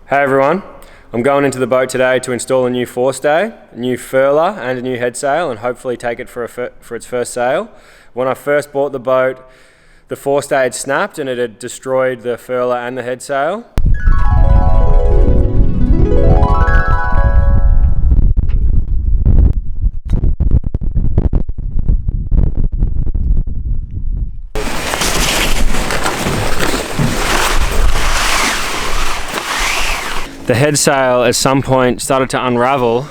Hey everyone, I'm going into the boat today to install a new Forestay, a new Furler and a new headsail, and hopefully take it for its first sail. When I first bought the boat, the Forestay had snapped and it had destroyed the Furler and the headsail. The headsail at some point started to unravel,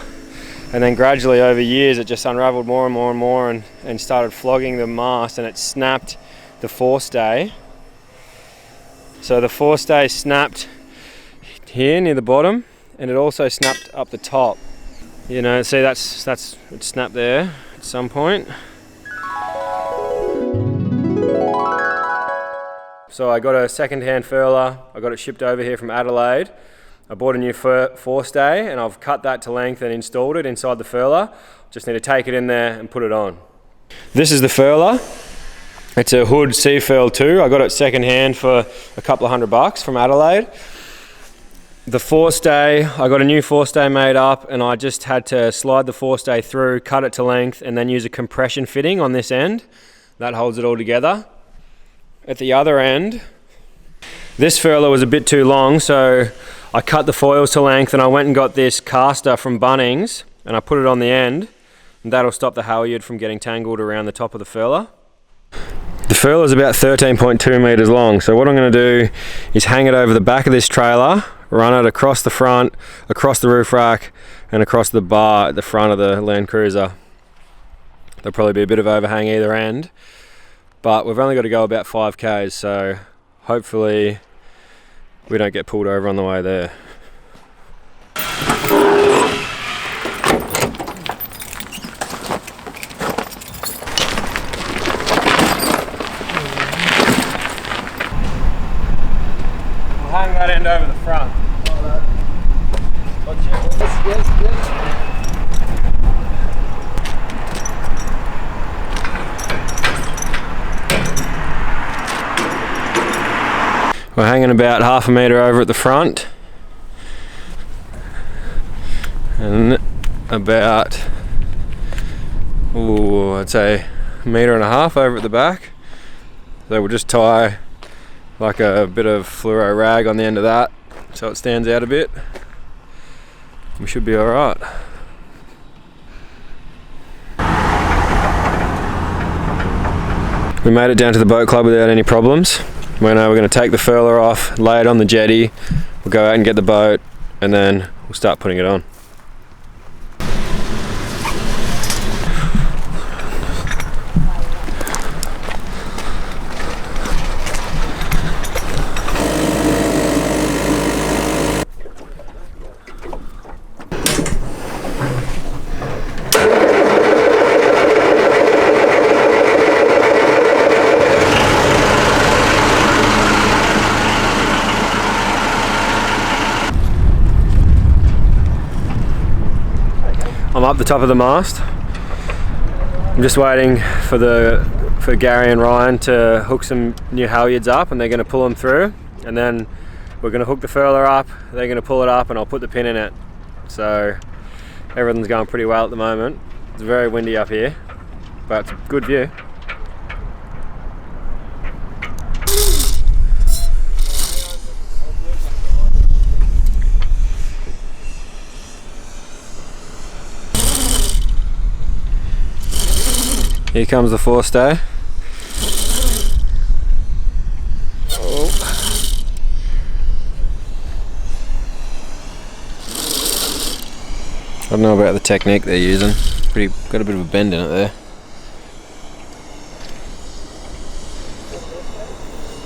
and then gradually over years it just unraveled more and more and more and started flogging the mast, and it snapped the Forestay. So the Forestay snapped here near the bottom, and it also snapped up the top. You know, see that's it snapped there at some point. So I got a second-hand Furler. I got it shipped over here from Adelaide. I bought a new Forestay and I've cut that to length and installed it inside the Furler. Just need to take it in there and put it on. This is the Furler. It's a Hood Sea Furl 2. I got it second hand for a couple of $100 from Adelaide. The Forestay, I got a new Forestay made up and I just had to slide the Forestay through, cut it to length, and then use a compression fitting on this end. That holds it all together. At the other end, this Furler was a bit too long, so I cut the foils to length and I went and got this caster from Bunnings and I put it on the end, and that'll stop the halyard from getting tangled around the top of the Furler. The Furler is about 13.2 meters long, so what I'm going to do is hang it over the back of this trailer, run it across the front, across the roof rack and across the bar at the front of the Land Cruiser. There'll probably be a bit of overhang either end, but we've only got to go about 5 k's, so hopefully we don't get pulled over on the way there. We'll hang that end over the front. Yes. We're hanging about half a metre over at the front and about, I'd say 1.5 metres over at the back. So we'll just tie like a bit of fluoro rag on the end of that so it stands out a bit. We should be alright. We made it down to the boat club without any problems. We're going to take the Furler off, lay it on the jetty, we'll go out and get the boat, and then we'll start putting it on. I'm up the top of the mast. I'm just waiting for Gary and Ryan to hook some new halyards up, and they're going to pull them through, and then we're going to hook the Furler up, they're going to pull it up, and I'll put the pin in it. So everything's going pretty well at the moment. It's very windy up here, but it's a good view. Here comes the Forestay. Oh. I don't know about the technique they're using. Got a bit of a bend in it there.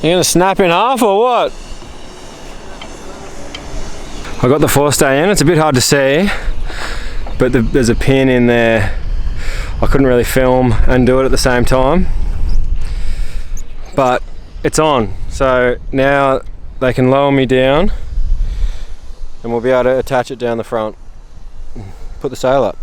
You gonna snap in half or what? I got the Forestay in. It's a bit hard to see, but there's a pin in there. I couldn't really film and do it at the same time, but it's on. So now they can lower me down and we'll be able to attach it down the front, put the sail up.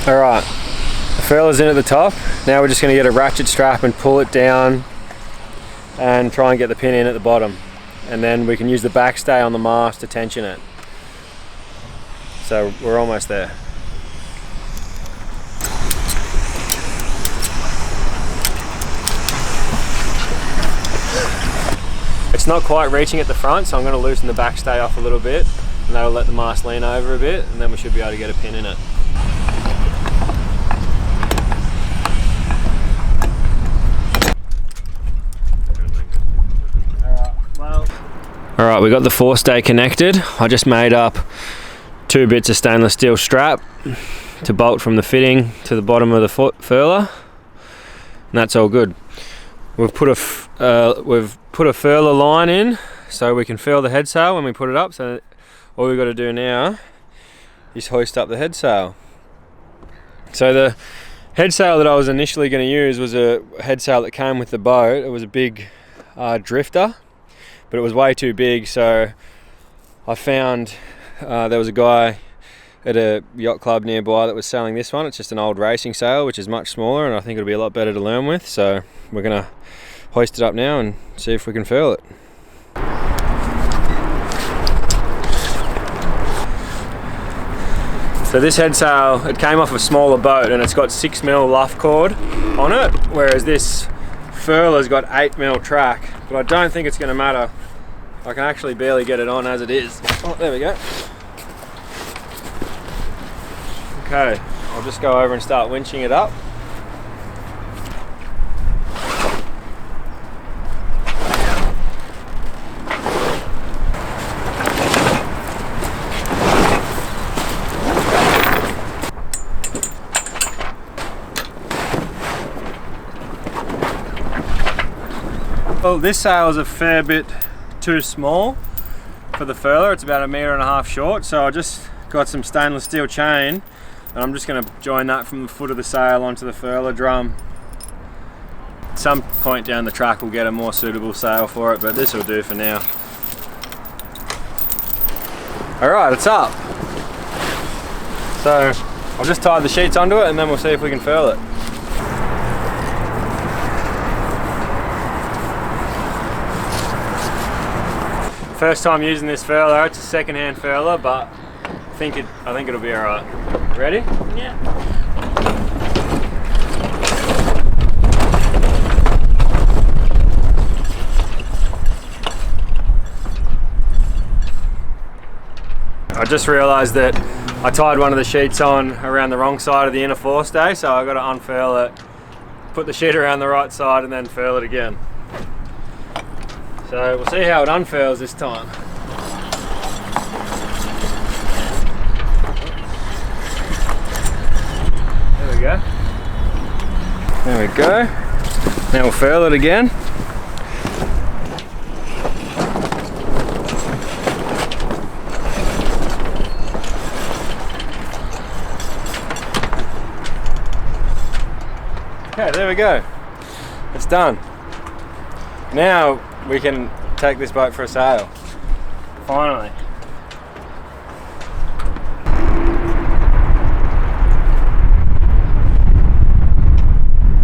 Alright, the furler's in at the top. Now we're just going to get a ratchet strap and pull it down and try and get the pin in at the bottom, and then we can use the backstay on the mast to tension it. So we're almost there. It's not quite reaching at the front, so I'm going to loosen the backstay off a little bit, and that'll let the mast lean over a bit, and then we should be able to get a pin in it. Alright, we got the forestay connected. I just made up 2 bits of stainless steel strap to bolt from the fitting to the bottom of the furler, and that's all good. We've put a furler line in so we can furl the headsail when we put it up, so all we've got to do now is hoist up the headsail. So the headsail that I was initially going to use was a headsail that came with the boat. It was a big drifter, but it was way too big, so I found there was a guy at a yacht club nearby that was selling this one. It's just an old racing sail, which is much smaller, and I think it'll be a lot better to learn with, so we're going to hoist it up now and see if we can furl it. So this headsail, it came off a smaller boat and it's got 6mm luff cord on it, whereas this furler's got 8mm track, but I don't think it's going to matter. I can actually barely get it on as it is. Oh, there we go. Okay, I'll just go over and start winching it up. Well, this sail is a fair bit too small for the furler. It's about 1.5 meters short, so I just got some stainless steel chain and I'm just going to join that from the foot of the sail onto the furler drum. At some point down the track we'll get a more suitable sail for it, but this will do for now. Alright, it's up. So I'll just tie the sheets onto it and then we'll see if we can furl it. First time using this furler. It's a second-hand furler, but I think it'll be alright. Ready? Yeah. I just realised that I tied one of the sheets on around the wrong side of the inner forestay, so I've got to unfurl it, put the sheet around the right side and then furl it again. So we'll see how it unfurls this time. There we go. There we go. Now we'll furl it again. Okay, there we go. It's done. Now we can take this boat for a sail. Finally.